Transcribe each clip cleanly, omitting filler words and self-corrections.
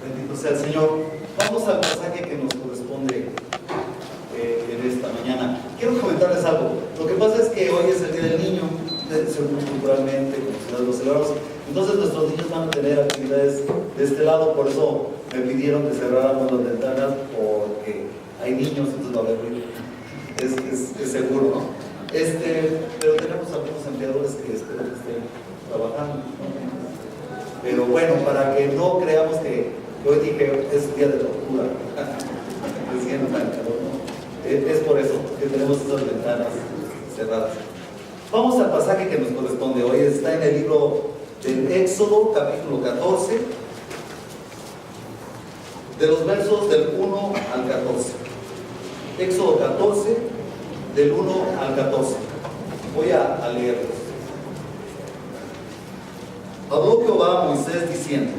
Bendito sea el Señor. Vamos al pasaje que nos corresponde en esta mañana. Quiero comentarles algo. Lo que pasa es que hoy es el Día del Niño, según culturalmente, como lo celebramos. Entonces nuestros niños van a tener actividades de este lado, por eso me pidieron que cerráramos las ventanas, porque hay niños, entonces va a haber ruido. Es seguro, ¿no? Pero tenemos algunos empleadores que espero que estén trabajando, ¿no? Pero bueno, para que no creamos que hoy dije es día de tortura, es por eso que tenemos esas ventanas cerradas. Vamos al pasaje que nos corresponde hoy. Está en el libro del Éxodo, capítulo 14, de los versos del 1 al 14. Éxodo 14, del 1 al 14. Voy a leerlos. Habló Jehová a Moisés diciendo: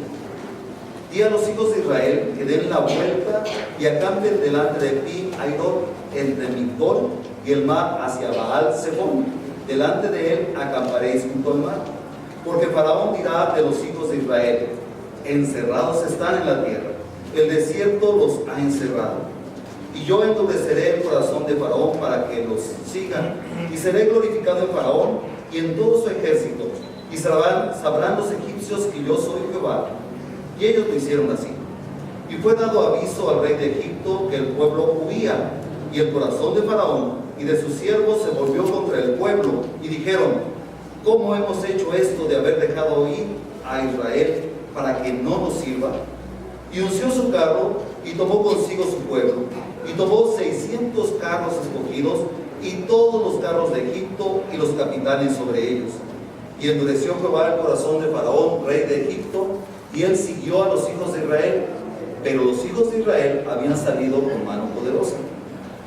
di a los hijos de Israel que den la vuelta y acampen delante de Pi-Hahiroth, entre Migdol y el mar, hacia Baal-Zephón. Delante de él acamparéis junto al mar. Porque Faraón dirá de los hijos de Israel: encerrados están en la tierra, el desierto los ha encerrado. Y yo endureceré el corazón de Faraón para que los sigan, y seré glorificado en Faraón y en todo su ejército, y sabrán los egipcios que yo soy Jehová. Y ellos lo hicieron así. Y fue dado aviso al rey de Egipto que el pueblo huía, y el corazón de Faraón y de sus siervos se volvió contra el pueblo, y dijeron: ¿cómo hemos hecho esto de haber dejado ir a Israel para que no nos sirva? Y unció su carro y tomó consigo su pueblo, y tomó 600 carros escogidos y todos los carros de Egipto y los capitanes sobre ellos. Y endureció Jehová el corazón de Faraón, rey de Egipto, y él siguió a los hijos de Israel. Pero los hijos de Israel habían salido con mano poderosa.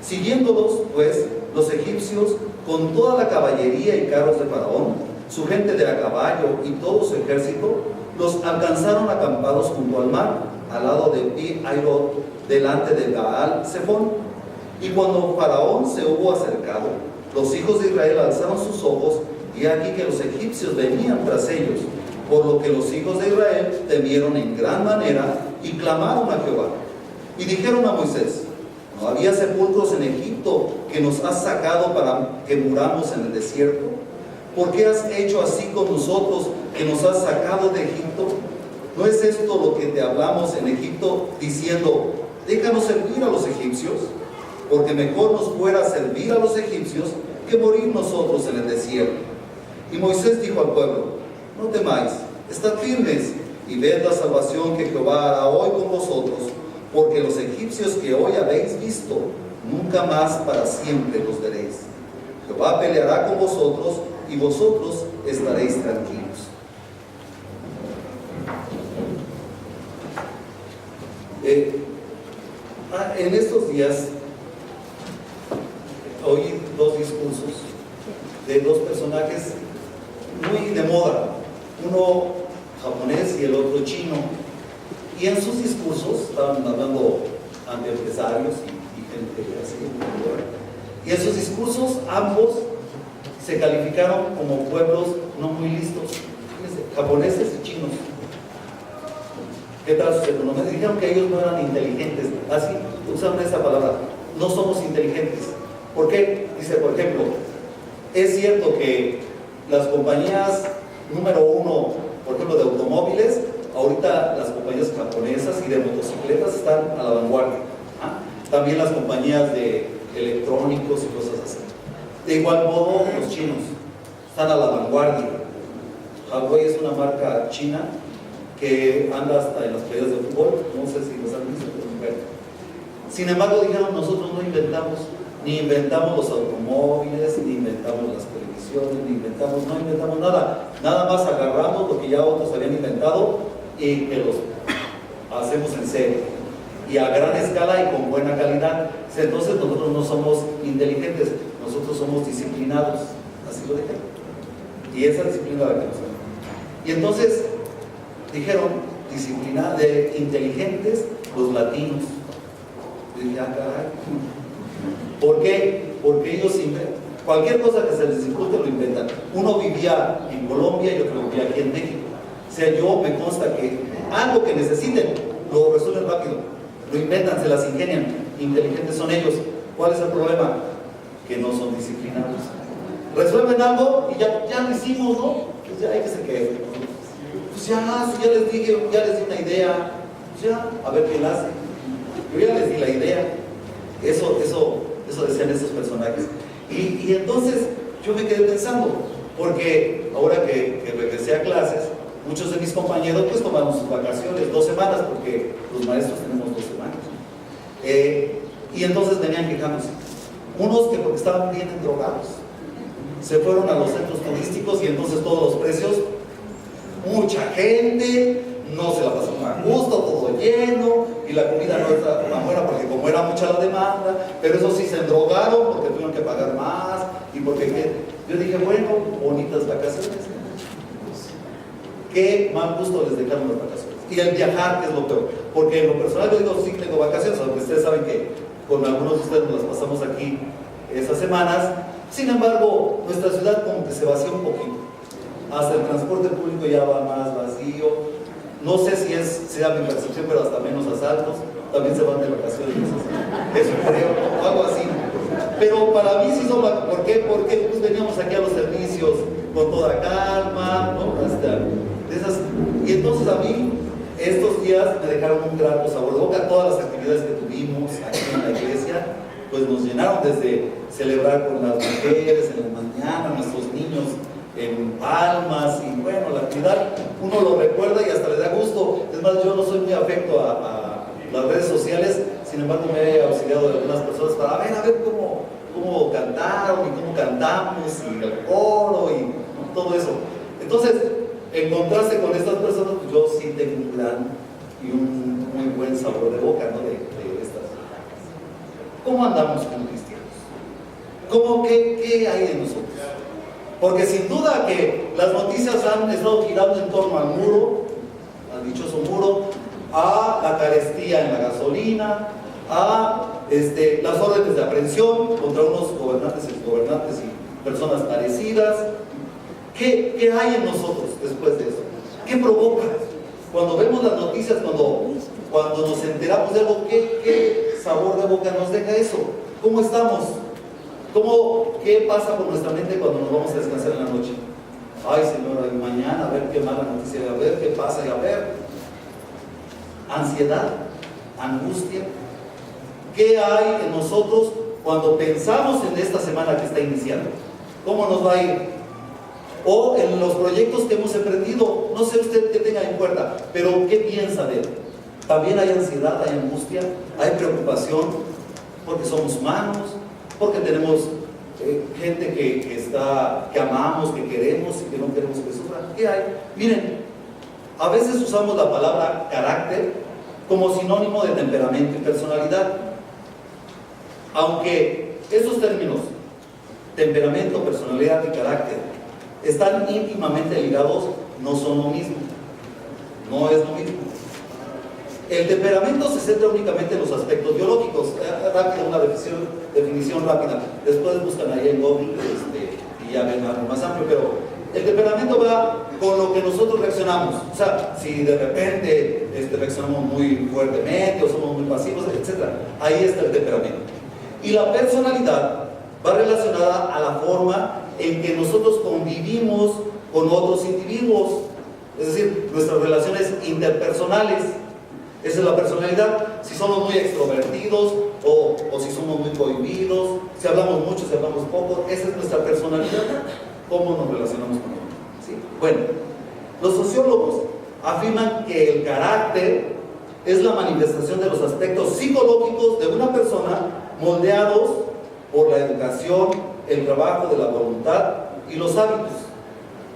Siguiéndolos, pues, los egipcios, con toda la caballería y carros de Faraón, su gente de a caballo y todo su ejército, los alcanzaron acampados junto al mar, al lado de Pi-Hahiroth, delante de Baal-Zephón. Y cuando Faraón se hubo acercado, los hijos de Israel alzaron sus ojos, y aquí que los egipcios venían tras ellos, por lo que los hijos de Israel temieron en gran manera y clamaron a Jehová. Y dijeron a Moisés: ¿no había sepulcros en Egipto que nos has sacado para que muramos en el desierto? ¿Por qué has hecho así con nosotros, que nos has sacado de Egipto? ¿No es esto lo que te hablamos en Egipto, diciendo: déjanos servir a los egipcios? Porque mejor nos fuera servir a los egipcios que morir nosotros en el desierto. Y Moisés dijo al pueblo: no temáis, estad firmes y ved la salvación que Jehová hará hoy con vosotros, porque los egipcios que hoy habéis visto, nunca más para siempre los veréis. Jehová peleará con vosotros y vosotros estaréis tranquilos. En estos días oí dos discursos de dos personajes muy de moda, uno japonés y el otro chino, y en sus discursos estaban hablando ante empresarios y gente así, y en sus discursos ambos se calificaron como pueblos no muy listos, japoneses y chinos. ¿Qué tal sus economías? Dijeron que ellos no eran inteligentes, así usaron esa palabra: no somos inteligentes. ¿Por qué? Dice, por ejemplo, es cierto que las compañías número uno, por ejemplo, de automóviles, ahorita las compañías japonesas y de motocicletas están a la vanguardia. También las compañías de electrónicos y cosas así. De igual modo, los chinos están a la vanguardia. Huawei es una marca china que anda hasta en las playas de fútbol, no sé si los han visto, pero sin embargo dijeron: nosotros no inventamos, ni inventamos los automóviles, ni inventamos las televisiones, no inventamos nada, nada más agarramos lo que ya otros habían inventado y que los hacemos en serio, y a gran escala y con buena calidad. Entonces nosotros no somos inteligentes, nosotros somos disciplinados, así lo dijeron, y esa disciplina la que nos da. Y entonces dijeron: disciplina de inteligentes los latinos. Y dije: ah, caray. ¿Por qué? Porque ellos cualquier cosa que se les dificulte lo inventan. Uno vivía en Colombia y otro vivía aquí en México. O sea, yo me consta que algo que necesiten, lo resuelven rápido, lo inventan, se las ingenian, inteligentes son ellos. ¿Cuál es el problema? Que no son disciplinados. Resuelven algo y ya lo hicimos, ¿no? Pues ya hay que se quede. Pues ya, si ya les dije, ya les di una idea, pues ya, a ver quién la hace. Yo ya les di la idea. Eso decían esos personajes. Y entonces yo me quedé pensando, porque ahora que regresé a clases, muchos de mis compañeros pues tomaron sus vacaciones, 2 semanas, porque los maestros tenemos 2 semanas. Y entonces venían quejándose. Unos que porque estaban bien drogados, se fueron a los centros turísticos y entonces todos los precios, mucha gente, no se la pasaron a gusto, todo lleno, y la comida no era tan buena porque como era mucha la demanda, pero eso sí se endrogaron porque tuvieron que pagar más, y porque yo dije, bueno, bonitas vacaciones. Qué mal gusto les dejaron las vacaciones. Y el viajar, que es lo peor, porque en lo personal yo digo, sí tengo vacaciones, aunque ustedes saben que con algunos de ustedes nos las pasamos aquí esas semanas. Sin embargo, nuestra ciudad como que se vació un poquito. Hasta el transporte público ya va más vacío. No sé si sea mi percepción, pero hasta menos asaltos. También se van de vacaciones. Eso creo, o algo así. Pero para mí sí son... ¿Por qué? Porque pues veníamos aquí a los servicios con toda calma, ¿no? Y entonces a mí, estos días me dejaron un grato sabor de boca. Todas las actividades que tuvimos aquí en la iglesia, pues nos llenaron, desde celebrar con las mujeres en la mañana, nuestros niños en palmas, y bueno, la actividad uno lo recuerda y hasta le da gusto. Es más, yo no soy muy afecto a las redes sociales, sin embargo me he auxiliado de algunas personas para ver cómo cantaron y cómo cantamos y el coro y todo eso. Entonces, encontrarse con estas personas, pues yo sí tengo un gran y un muy buen sabor de boca, ¿no? de estas. ¿Cómo andamos como cristianos? ¿Qué hay de nosotros? Porque sin duda que las noticias han estado girando en torno al muro, al dichoso muro, a la carestía en la gasolina, a las órdenes de aprehensión contra unos gobernantes, exgobernantes y personas parecidas. ¿Qué hay en nosotros después de eso? ¿Qué provoca? Cuando vemos las noticias, cuando nos enteramos de algo, ¿qué sabor de boca nos deja eso? ¿Cómo estamos? ¿Qué pasa por nuestra mente cuando nos vamos a descansar en la noche? Ay, Señor, y mañana a ver qué mala noticia, a ver qué pasa, y a ver. Ansiedad, angustia. ¿Qué hay en nosotros cuando pensamos en esta semana que está iniciando? ¿Cómo nos va a ir? O en los proyectos que hemos emprendido, no sé usted qué tenga en cuenta, pero ¿qué piensa de él? También hay ansiedad, hay angustia, hay preocupación, porque somos humanos, porque tenemos gente que amamos, que queremos y que no queremos que sufran. ¿Qué hay? Miren, a veces usamos la palabra carácter como sinónimo de temperamento y personalidad, aunque esos términos, temperamento, personalidad y carácter, están íntimamente ligados, no son lo mismo, no es lo mismo. El temperamento se centra únicamente en los aspectos biológicos. Rápido, una definición rápida. Después buscan ahí en Google y ya ven algo más amplio, pero el temperamento va con lo que nosotros reaccionamos. O sea, si de repente reaccionamos muy fuertemente o somos muy pasivos, etc. Ahí está el temperamento. Y la personalidad va relacionada a la forma en que nosotros convivimos con otros individuos, es decir, nuestras relaciones interpersonales. Esa es la personalidad. Si somos muy extrovertidos o si somos muy cohibidos, si hablamos mucho, si hablamos poco, esa es nuestra personalidad. ¿Cómo nos relacionamos con ellos? ¿Sí? Bueno, los sociólogos afirman que el carácter es la manifestación de los aspectos psicológicos de una persona moldeados por la educación, el trabajo de la voluntad y los hábitos.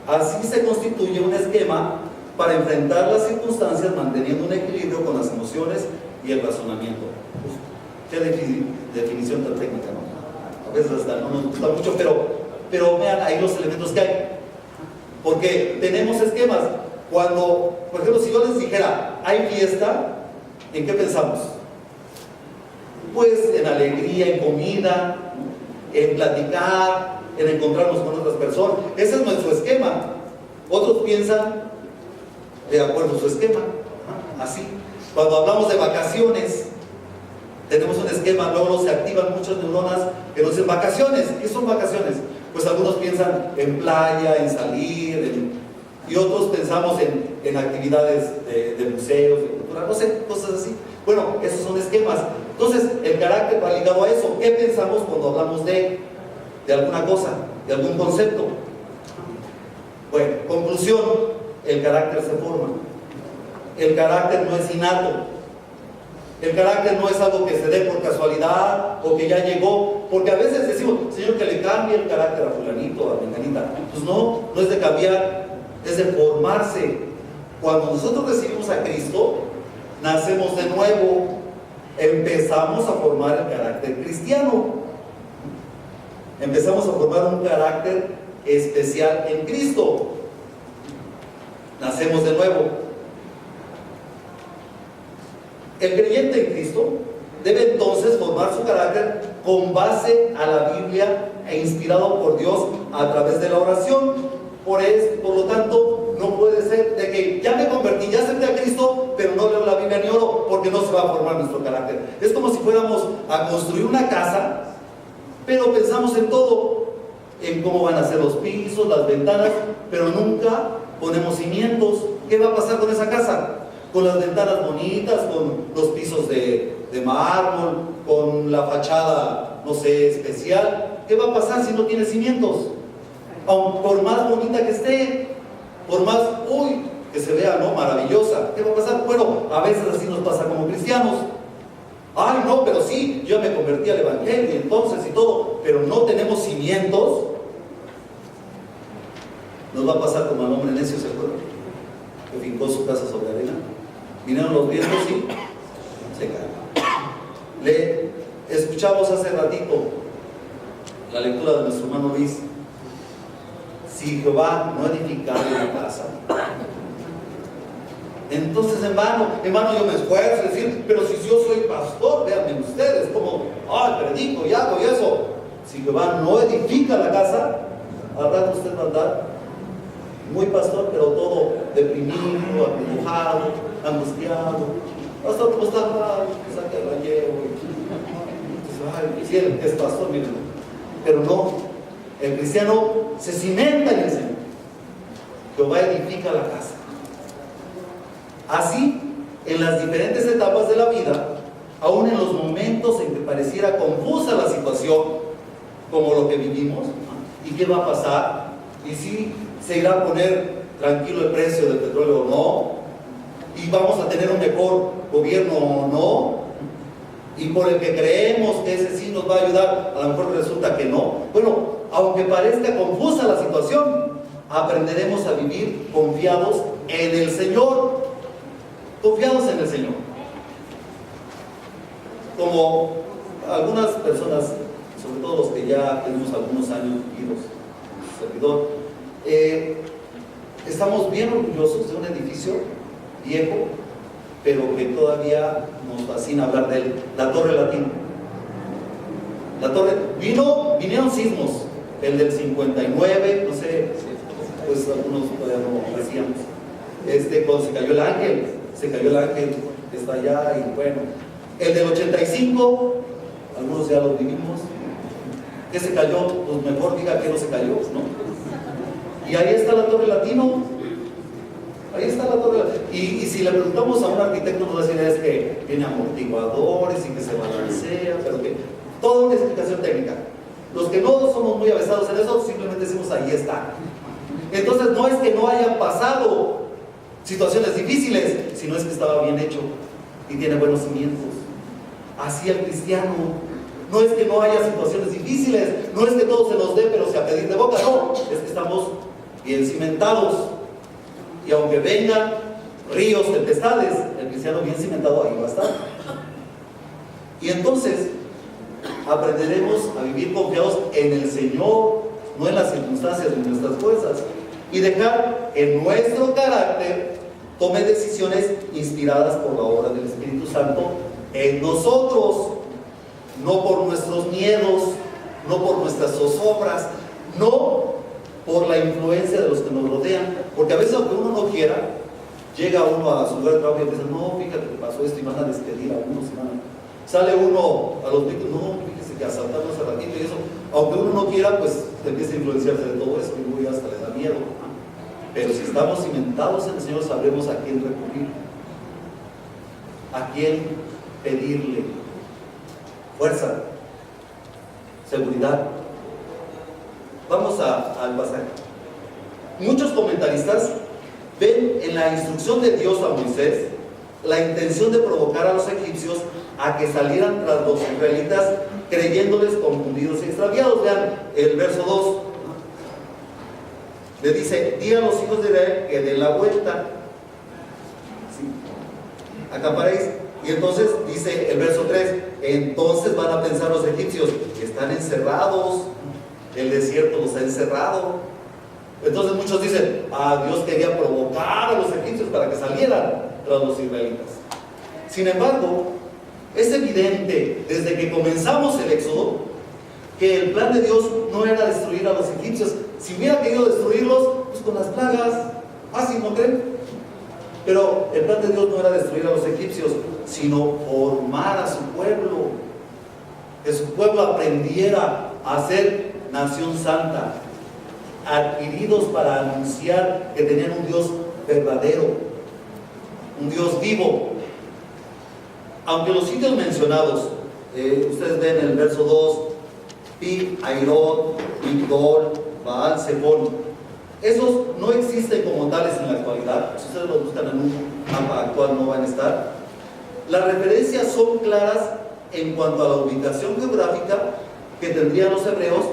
Así se constituye un esquema para enfrentar las circunstancias manteniendo un equilibrio con las emociones y el razonamiento. Uf, qué definición tan técnica, ¿no? A veces hasta no nos gusta mucho, pero vean ahí los elementos que hay. Porque tenemos esquemas. Cuando, por ejemplo, si yo les dijera, hay fiesta, ¿en qué pensamos? Pues en alegría, en comida, en platicar, en encontrarnos con otras personas. Ese es nuestro esquema. Otros piensan de acuerdo a su esquema. Así. Cuando hablamos de vacaciones, tenemos un esquema, luego se activan muchas neuronas que nos dicen vacaciones. ¿Qué son vacaciones? Pues algunos piensan en playa, en salir, y otros pensamos en actividades de museos, de cultura, no sé, cosas así. Bueno, esos son esquemas. Entonces, el carácter va ligado a eso. ¿Qué pensamos cuando hablamos de alguna cosa, de algún concepto? Bueno, conclusión, el carácter se forma. El carácter no es innato. El carácter no es algo que se dé por casualidad o que ya llegó, porque a veces decimos, Señor, que le cambie el carácter a fulanito, a menganita. Pues no es de cambiar, es de formarse. Cuando nosotros recibimos a Cristo, nacemos de nuevo, empezamos a formar el carácter cristiano. Empezamos a formar un carácter especial en Cristo. Nacemos de nuevo. El creyente en Cristo debe entonces formar su carácter con base a la Biblia e inspirado por Dios a través de la oración. Por lo tanto, no puede ser de que ya me convertí, ya acepté a Cristo, pero no leo la Biblia ni oro, porque no se va a formar nuestro carácter. Es como si fuéramos a construir una casa, pero pensamos en todo, en cómo van a ser los pisos, las ventanas, pero nunca ponemos cimientos. ¿Qué va a pasar con esa casa? Con las ventanas bonitas, con los pisos de mármol, con la fachada, no sé, especial. ¿Qué va a pasar si no tiene cimientos? Aun por más bonita que esté, por más, que se vea, ¿no?, maravillosa. ¿Qué va a pasar? Bueno, a veces así nos pasa como cristianos. Ay, no, pero sí, yo me convertí al Evangelio y entonces y todo, pero no tenemos cimientos. Nos va a pasar como al hombre necio, ¿se acuerdan? Que fincó su casa sobre arena. Vinieron los vientos y se cae. Escuchamos hace ratito la lectura de nuestro hermano Luis. Si Jehová no edificara la casa, entonces en vano yo me esfuerzo a decir, pero si yo soy pastor, véanme ustedes, como, predico y hago y eso. Si Jehová no edifica la casa, al rato usted va a andar muy pastor, pero todo deprimido, acongojado, angustiado. Pastor, ¿cómo está? Pues aquí la llevo. Si él es pastor, miren. Pero no, el cristiano se cimenta en el Señor. Jehová edifica la casa. Así, en las diferentes etapas de la vida, aún en los momentos en que pareciera confusa la situación, como lo que vivimos, ¿y qué va a pasar? ¿Y si se irá a poner tranquilo el precio del petróleo o no? ¿Y vamos a tener un mejor gobierno o no? Y por el que creemos que ese sí nos va a ayudar, a lo mejor resulta que no. Bueno, aunque parezca confusa la situación, aprenderemos a vivir confiados en el Señor. Confiados en el Señor. Como algunas personas, sobre todo los que ya tenemos algunos años vividos, servidor, estamos bien orgullosos de un edificio viejo, pero que todavía nos fascina hablar de él, la Torre Latino. La Torre, vinieron sismos, el del 59, no sé, pues algunos todavía no hacíamos, cuando se cayó el ángel, está allá, y bueno, el del 85, algunos ya lo vivimos. ¿Qué se cayó? Pues mejor diga que no se cayó, ¿no? Y ahí está la Torre Latino. Ahí está la Torre Latino. Y si le preguntamos a un arquitecto, nos va a decir es que tiene amortiguadores y que se balancea, pero que toda una explicación técnica. Los que no somos muy avesados en eso, simplemente decimos ahí está. Entonces no es que no hayan pasado situaciones difíciles, sino es que estaba bien hecho y tiene buenos cimientos. Así el cristiano. No es que no haya situaciones difíciles, no es que todo se nos dé, pero sea a pedir de boca, no, es que estamos bien cimentados. Y aunque vengan ríos, tempestades, el cristiano bien cimentado ahí va a estar. Y entonces aprenderemos a vivir confiados en el Señor, no en las circunstancias de nuestras fuerzas, y dejar que nuestro carácter tome decisiones inspiradas por la obra del Espíritu Santo en nosotros. No por nuestros miedos, no por nuestras zozobras, no por la influencia de los que nos rodean, porque a veces aunque uno no quiera, Llega uno a su lugar de trabajo y empieza, no, fíjate que pasó esto y van a despedir a unos. Sale uno a los gritos, no, fíjese que asaltaron hace ratito y eso. Aunque uno no quiera, pues empieza a influenciarse de todo eso y luego ya hasta le da miedo. Pero si estamos cimentados en el Señor, sabremos a quién recurrir, a quién pedirle fuerza, seguridad. Vamos al pasaje. Muchos comentaristas ven en la instrucción de Dios a Moisés la intención de provocar a los egipcios a que salieran tras los israelitas, creyéndoles confundidos y extraviados. Vean el verso 2. Le dice: di a los hijos de Israel que den la vuelta. ¿Sí? Acamparéis. Y entonces dice el verso 3: entonces van a pensar los egipcios que están encerrados, el desierto los ha encerrado. Entonces muchos dicen: Dios quería provocar a los egipcios para que salieran tras los israelitas. Sin embargo, es evidente desde que comenzamos el Éxodo que el plan de Dios no era destruir a los egipcios. Si hubiera querido destruirlos, pues con las plagas, fácil, ¿no creen? Pero el plan de Dios no era destruir a los egipcios, sino formar a su pueblo, que su pueblo aprendiera a ser nación santa, adquiridos para anunciar que tenían un Dios verdadero, un Dios vivo. Aunque los sitios mencionados, ustedes ven en el verso 2, Pi, Airot, Migdol, Baal, Zebón, esos no existen como tales en la actualidad. Si ustedes los buscan en un mapa actual no van a estar. Las referencias son claras en cuanto a la ubicación geográfica que tendrían los hebreos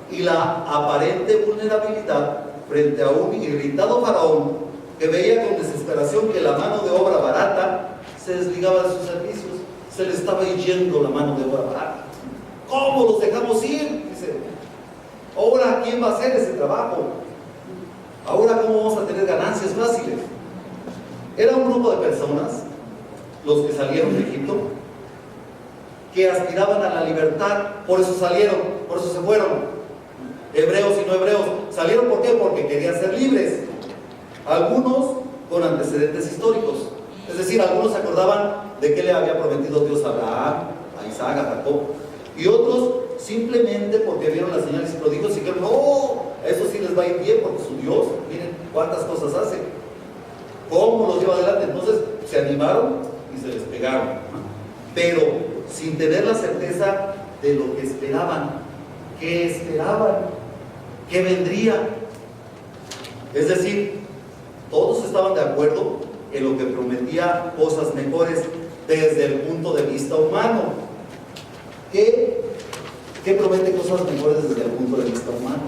y la aparente vulnerabilidad frente a un irritado faraón que veía con desesperación que la mano de obra barata se desligaba de sus servicios. Se le estaba yendo la mano de obra barata. ¿Cómo los dejamos ir? Dice, ahora ¿quién va a hacer ese trabajo? Ahora ¿cómo vamos a tener ganancias fáciles? Era un grupo de personas, los que salieron de Egipto, que aspiraban a la libertad. Por eso salieron, por eso se fueron. Hebreos y no hebreos. ¿Salieron por qué? Porque querían ser libres. Algunos con antecedentes históricos. Es decir, algunos se acordaban de qué le había prometido Dios a Abraham, a Isaac, a Jacob. Y otros simplemente porque vieron las señales y prodigios y dijeron, no, eso sí les va a ir bien porque su Dios, miren cuántas cosas hace. ¿Cómo los lleva adelante? Entonces se animaron y se les pegaron. Pero sin tener la certeza de lo que esperaban. ¿Qué esperaban? ¿Qué vendría? Es decir, todos estaban de acuerdo en lo que prometía cosas mejores desde el punto de vista humano. ¿Qué promete cosas mejores desde el punto de vista humano?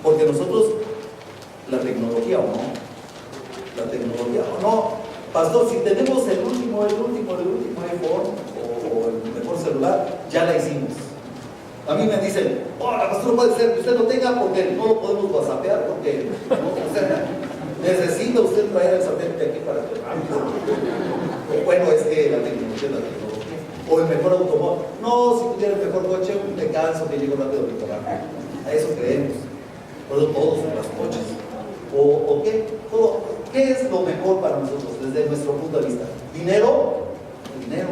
Porque nosotros, la tecnología o no, pastor, si tenemos el último iPhone o el mejor celular, ya la hicimos. A mí me dicen, pastor, puede ser que usted lo tenga porque no lo podemos whatsappear, porque no, o sea, necesita usted traer el satélite aquí para que... Bueno, es que la tecnología. O el mejor automóvil. No, si tuviera el mejor coche, me canso que llego rápido a mi trabajo. A eso creemos. Por eso todos en los coches. ¿O qué? Todo. ¿Qué es lo mejor para nosotros desde nuestro punto de vista? ¿Dinero? Dinero.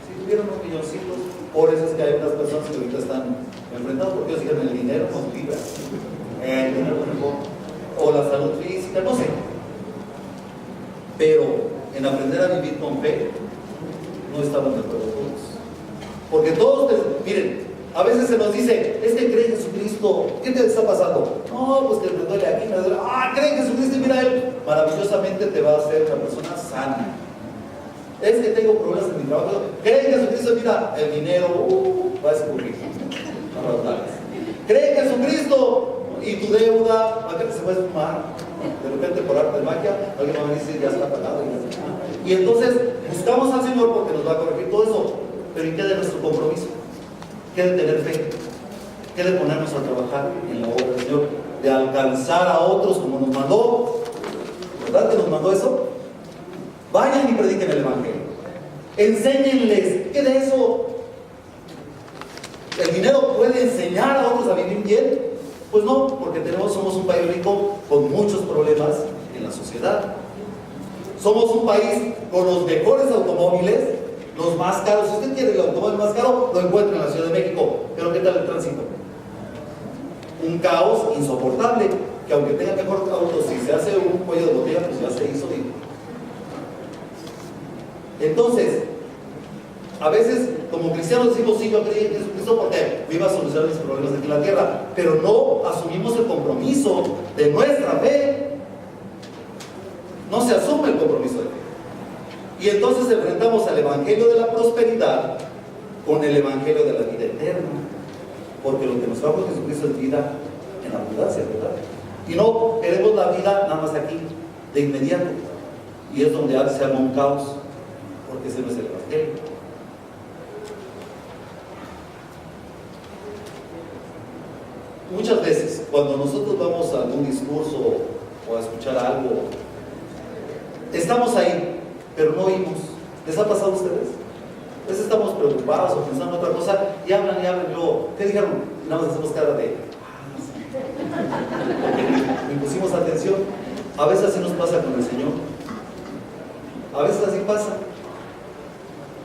Si tuvieran unos milloncitos, por eso es que hay unas personas que ahorita están enfrentadas porque ellos dijeron el dinero nos libra. El dinero es mejor. O la salud física, no sé. Pero en aprender a vivir con fe, no estamos de acuerdo todos. Porque todos, miren, a veces se nos dice, es que cree en Jesucristo, ¿qué te está pasando? No, pues que me duele aquí, me duele. Cree en Jesucristo y mira, Él maravillosamente te va a hacer una persona sana. Es que tengo problemas en mi trabajo. Cree en Jesucristo, mira, el dinero va a escurrir. Cree en Jesucristo y tu deuda, ¿a qué se va a esfumar? De repente por arte de magia, alguien va a decir, ya está pagado. Y entonces buscamos al Señor porque nos va a corregir todo eso. Pero ¿y qué de nuestro compromiso? ¿Qué de tener fe? ¿Qué de ponernos a trabajar en la obra del Señor? De alcanzar a otros como nos mandó. ¿Verdad que nos mandó eso? Vayan y prediquen el Evangelio. Enséñenles. ¿Qué de eso? ¿El dinero puede enseñar a otros a vivir bien? Pues no, porque somos un país rico con muchos problemas en la ¿verdad? Somos un país con los mejores automóviles, los más caros. Si usted quiere el automóvil más caro, lo encuentra en la Ciudad de México. Pero ¿qué tal el tránsito? Un caos insoportable, que aunque tenga mejor auto, si se hace un cuello de botella, pues ya se hizo. Entonces, a veces como cristianos decimos, sí, yo creí en Jesucristo porque me iba a solucionar mis problemas aquí en la tierra, pero no asumimos el compromiso de nuestra fe. No se asume el compromiso de fe. Y entonces enfrentamos al evangelio de la prosperidad con el evangelio de la vida eterna, porque lo que nos trajo Jesucristo es vida en abundancia, ¿verdad? Y no queremos la vida nada más aquí, de inmediato, y es donde se arma un caos, porque ese no es el evangelio. Muchas veces, cuando nosotros vamos a algún discurso o a escuchar algo, estamos ahí, pero no oímos. ¿Les ha pasado a ustedes? A veces estamos preocupados o pensando en otra cosa y hablan y luego, ¿qué dijeron? Y nada más hacemos cara de, porque le pusimos atención. A veces así nos pasa con el Señor. A veces así pasa.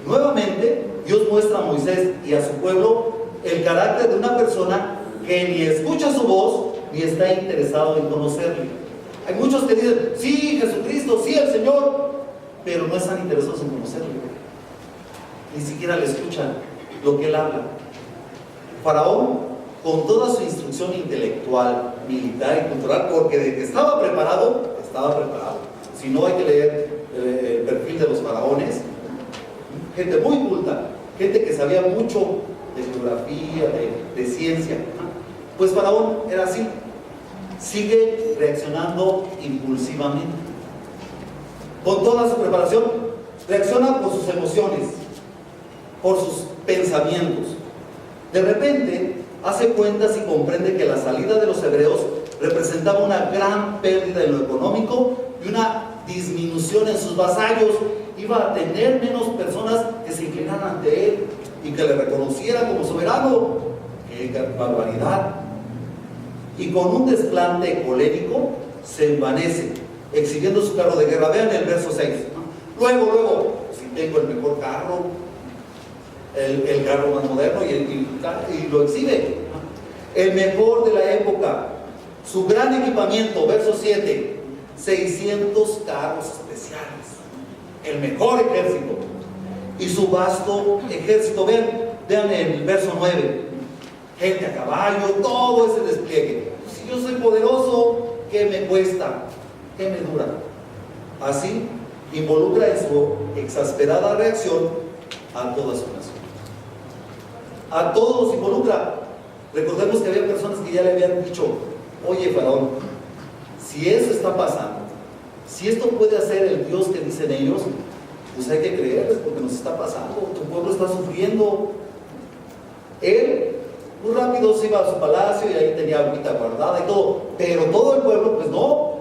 Nuevamente, Dios muestra a Moisés y a su pueblo el carácter de una persona que ni escucha su voz ni está interesado en conocerle. Hay muchos que dicen, sí, Jesucristo, sí, el Señor, pero no están interesados en conocerle. Ni siquiera le escuchan lo que él habla. Faraón, con toda su instrucción intelectual, militar y cultural, porque de que estaba preparado, estaba preparado. Si no, hay que leer el perfil de los faraones. Gente muy culta, gente que sabía mucho de geografía, de ciencia. Pues Faraón era así. Sigue reaccionando impulsivamente. Con toda su preparación, reacciona por sus emociones, por sus pensamientos. De repente, hace cuentas y comprende que la salida de los hebreos representaba una gran pérdida en lo económico y una disminución en sus vasallos. Iba a tener menos personas que se inclinaran ante él y que le reconocieran como soberano. ¡Qué barbaridad! Y con un desplante colérico se envanece, exhibiendo su carro de guerra. Vean el verso 6. Luego, si tengo el mejor carro, el carro más moderno, y lo exhibe. El mejor de la época, su gran equipamiento, verso 7, 600 carros especiales, el mejor ejército, y su vasto ejército. Vean el verso 9. Gente a caballo, todo ese despliegue. Si yo soy poderoso, ¿qué me cuesta? ¿Qué me dura? Así involucra en su exasperada reacción a toda su nación. A todos los involucra. Recordemos que había personas que ya le habían dicho, oye Faraón, si eso está pasando, si esto puede hacer el Dios que dicen ellos, pues hay que creerles porque nos está pasando, tu pueblo está sufriendo. Él muy rápido se iba a su palacio y ahí tenía agüita guardada y todo, pero todo el pueblo pues no.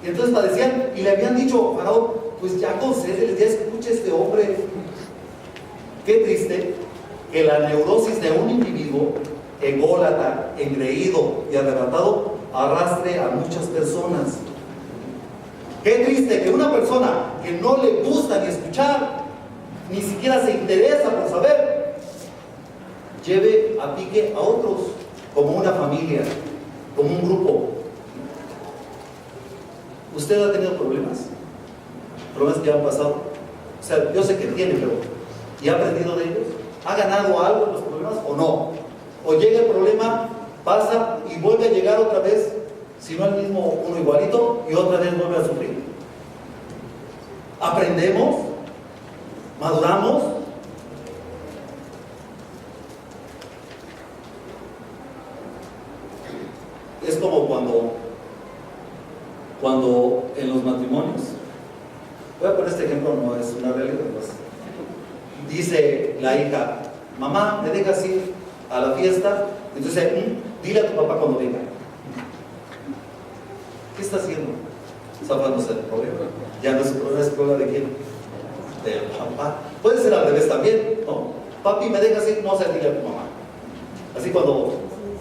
Y entonces padecían y le habían dicho, Faraón, pues ya concédeles, ya escucha este hombre. Qué triste que la neurosis de un individuo ególatra, engreído y arrebatado arrastre a muchas personas. Qué triste que una persona que no le gusta ni escuchar, ni siquiera se interesa por saber, lleve a pique a otros, como una familia, como un grupo. ¿Usted ha tenido problemas? ¿Problemas que han pasado? O sea, yo sé que tiene, pero ¿y ha aprendido de ellos? ¿Ha ganado algo en los problemas o no? O llega el problema, pasa y vuelve a llegar otra vez, si no el mismo, uno igualito, y otra vez vuelve a sufrir. ¿Aprendemos? ¿Maduramos? Es como cuando en los matrimonios, voy a poner este ejemplo, no es una realidad, pues, dice la hija, mamá, ¿me dejas ir a la fiesta? Entonces, dile a tu papá cuando venga. ¿Qué está haciendo? Zafándose del problema. Ya no es un problema, es problema de quién? Del papá. Puede ser al revés también, ¿no? Papi, ¿me dejas ir? No, o sea, dile a tu mamá. Así cuando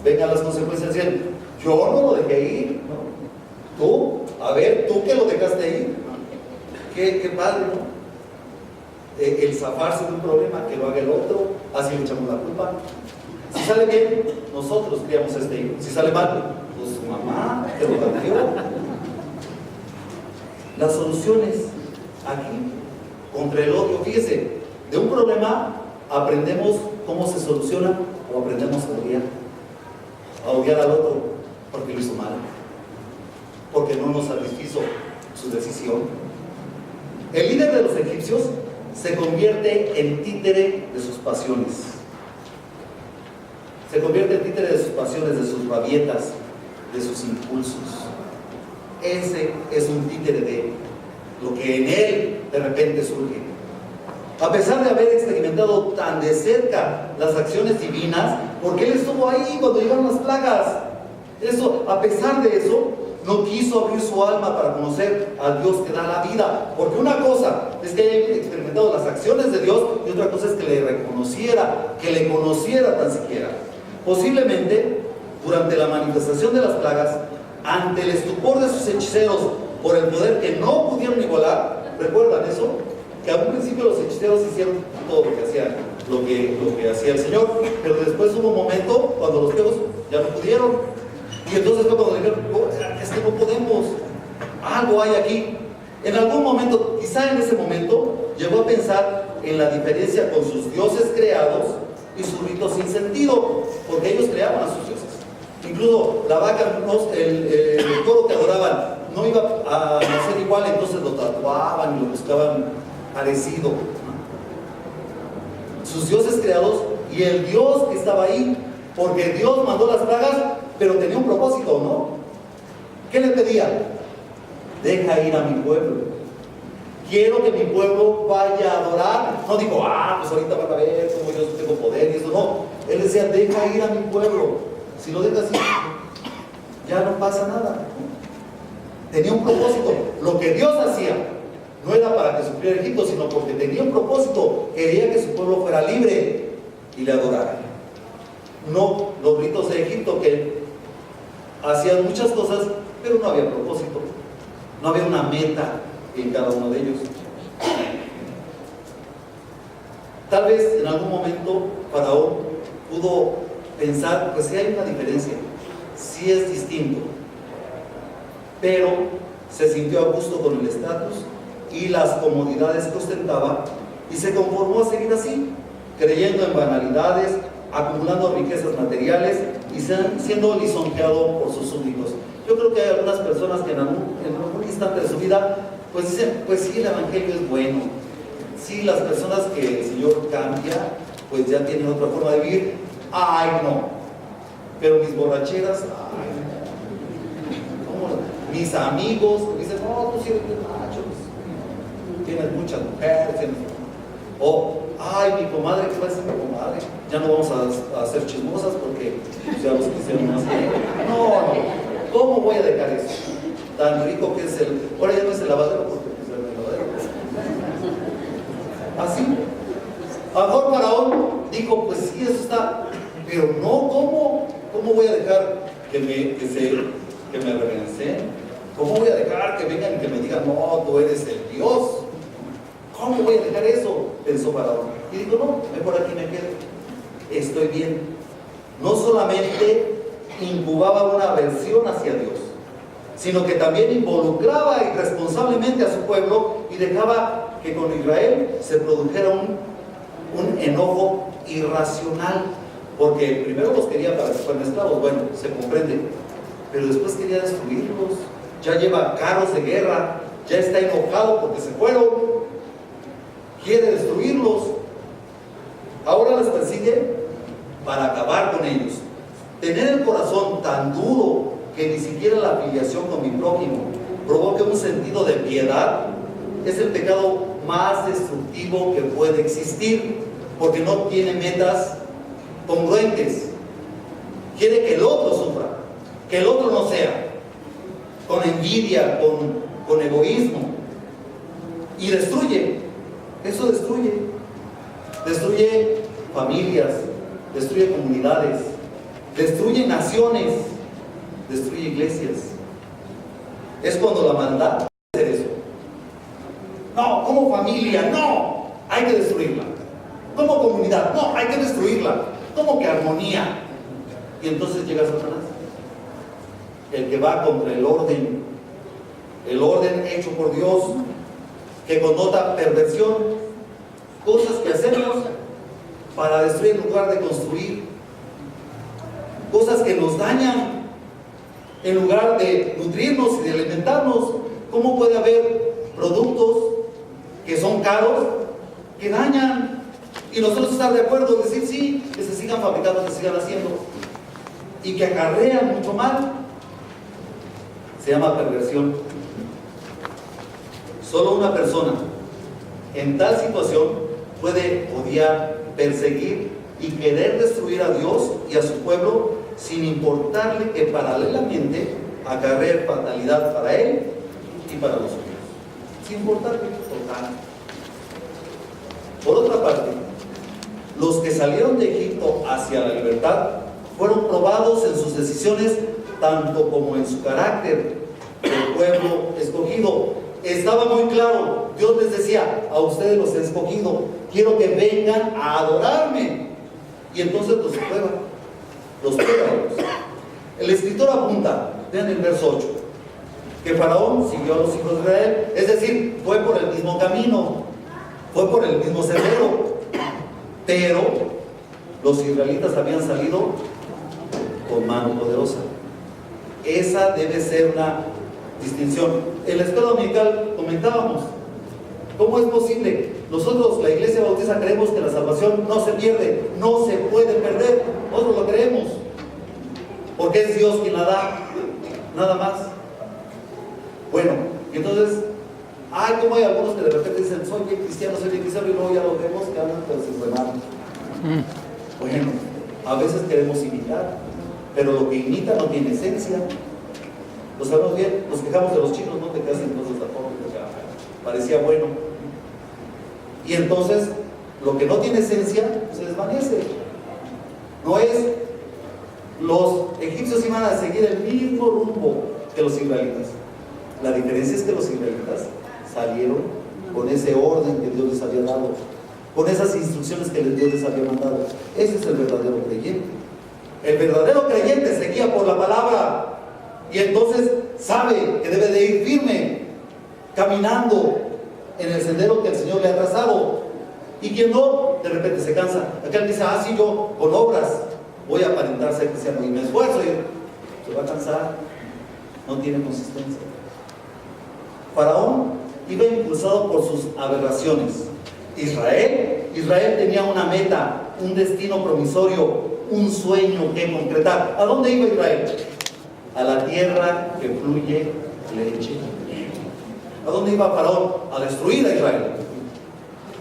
vengan las consecuencias, dicen, yo no lo dejé ir, ¿no? Tú, a ver, tú que lo dejaste ahí, qué padre, ¿no? El zafarse de un problema, que lo haga el otro, así le echamos la culpa. Si sale bien, nosotros criamos a este hijo. Si sale mal, pues su mamá que lo cambió. Las soluciones aquí contra el odio, fíjese, de un problema aprendemos cómo se soluciona o aprendemos a odiar al otro porque lo hizo mal, porque no nos satisfizo su decisión. El líder de los egipcios se convierte en títere de sus pasiones. Se convierte en títere de sus pasiones, de sus rabietas, de sus impulsos. Ese es un títere de lo que en él de repente surge. A pesar de haber experimentado tan de cerca las acciones divinas, porque él estuvo ahí cuando llegaron las plagas. A pesar de eso, no quiso abrir su alma para conocer al Dios que da la vida. Porque una cosa es que haya experimentado las acciones de Dios y otra cosa es que le reconociera, que le conociera tan siquiera. Posiblemente, durante la manifestación de las plagas, ante el estupor de sus hechiceros por el poder que no pudieron igualar, ¿recuerdan eso? Que a un principio los hechiceros hicieron todo lo que hacía el Señor, pero después hubo un momento cuando los feos ya no pudieron. Y entonces fue cuando dijeron, es que no podemos, algo hay aquí. En algún momento, quizá en ese momento, llegó a pensar en la diferencia con sus dioses creados y sus ritos sin sentido, porque ellos creaban a sus dioses. Incluso la vaca, el toro que adoraban, no iba a nacer igual, entonces lo tatuaban y lo buscaban parecido. Sus dioses creados y el Dios que estaba ahí, porque Dios mandó las plagas, pero tenía un propósito, ¿no? ¿Qué le pedía? Deja ir a mi pueblo. Quiero que mi pueblo vaya a adorar. No digo, pues ahorita van a ver cómo yo tengo poder y eso, no. Él decía, deja ir a mi pueblo. Si lo dejas ir, ya no pasa nada. Tenía un propósito. Lo que Dios hacía no era para que sufriera Egipto, sino porque tenía un propósito. Quería que su pueblo fuera libre y le adorara. No los ritos de Egipto, que hacían muchas cosas, pero no había propósito. No había una meta en cada uno de ellos. Tal vez en algún momento Faraón pudo pensar, pues sí hay una diferencia, sí es distinto, pero se sintió a gusto con el estatus y las comodidades que ostentaba y se conformó a seguir así, creyendo en banalidades, acumulando riquezas materiales y siendo lisonjeado por sus súbditos. Yo creo que hay algunas personas que en algún instante de su vida pues dicen, pues sí, el evangelio es bueno, sí, las personas que el Señor cambia pues ya tienen otra forma de vivir. Ay, no, pero mis borracheras, ay, no. Mis amigos dicen, no, tú sí eres bien macho, tienes muchas mujeres, o ay, mi comadre, ¿qué va a decir mi comadre? Ya no vamos a hacer chismosas porque ya los quisieron hacer. No, ¿cómo voy a dejar eso? Tan rico que es ahora ya no es el lavadero porque es el lavadero. Así. A lo mejor Faraón dijo, pues sí, eso está, pero no, ¿cómo voy a dejar que me reverencen? ¿Cómo voy a dejar que vengan y que me digan, no, tú eres el Dios? ¿Cómo voy a dejar eso? Pensó Faraón. Y dijo, no, mejor aquí me quedo. Estoy bien. No solamente incubaba una aversión hacia Dios, sino que también involucraba irresponsablemente a su pueblo y dejaba que con Israel se produjera un enojo irracional, porque primero los quería para que fueran esclavos, bueno, se comprende, pero después quería destruirlos. Ya lleva carros de guerra, ya está enojado porque se fueron, quiere destruirlos. Ahora les persigue para acabar con ellos. Tener el corazón tan duro que ni siquiera la afiliación con mi prójimo provoque un sentido de piedad es el pecado más destructivo que puede existir, porque no tiene metas congruentes. Quiere que el otro sufra, que el otro no sea, con envidia, con egoísmo, y destruye. Eso destruye familias, destruye comunidades, destruye naciones, destruye iglesias. es cuando la maldad hace eso. No, como familia, no, hay que destruirla. Como comunidad, no, hay que destruirla. Como que armonía. Y entonces llega Satanás, el que va contra el orden hecho por Dios, que connota perversión, cosas que hacemos para destruir en lugar de construir, cosas que nos dañan en lugar de nutrirnos y de alimentarnos. ¿Cómo puede haber productos que son caros que dañan y nosotros estar de acuerdo, decir sí, que se sigan fabricando, que se sigan haciendo, y que acarrean mucho mal? Se llama perversión. Solo una persona en tal situación puede odiar, perseguir y querer destruir a Dios y a su pueblo sin importarle que paralelamente acarree fatalidad para él y para los suyos. Sin importarle, total. Por otra parte, los que salieron de Egipto hacia la libertad fueron probados en sus decisiones, tanto como en su carácter del pueblo escogido. Estaba muy claro, Dios les decía: a ustedes los he escogido, quiero que vengan a adorarme. Y entonces los prueba. El escritor apunta, vean el verso 8, que Faraón siguió a los hijos de Israel, es decir, fue por el mismo camino, fue por el mismo sendero, pero los israelitas habían salido con mano poderosa. Esa debe ser una distinción. En la escuela dominical comentábamos, ¿cómo es posible? Nosotros, la Iglesia Bautista, creemos que la salvación no se pierde, no se puede perder. Nosotros lo creemos, porque es Dios quien la da, nada más. Bueno, entonces, como hay algunos que de repente dicen: soy bien cristiano, y luego ya lo vemos que hablan pero sin remar. Bueno, a veces queremos imitar, pero lo que imita no tiene esencia. Lo sabemos bien, nos quejamos de los chinos, no te hacen cosas tampoco, parecía bueno. Y entonces, lo que no tiene esencia se desvanece. No es, los egipcios iban a seguir el mismo rumbo que los israelitas. La diferencia es que los israelitas salieron con ese orden que Dios les había dado, con esas instrucciones que Dios les había mandado. Ese es el verdadero creyente. El verdadero creyente se guía por la palabra, y entonces sabe que debe de ir firme, caminando en el sendero que el Señor le ha trazado. Y quien no, de repente se cansa. Aquel dice: sí, yo con obras voy a aparentar ser cristiano y me esfuerzo, y se va a cansar. No tiene consistencia. Faraón iba impulsado por sus aberraciones. Israel tenía una meta, un destino promisorio, un sueño que concretar. ¿A dónde iba Israel? A la tierra que fluye leche y miel. ¿A dónde iba Faraón? A destruir a Israel.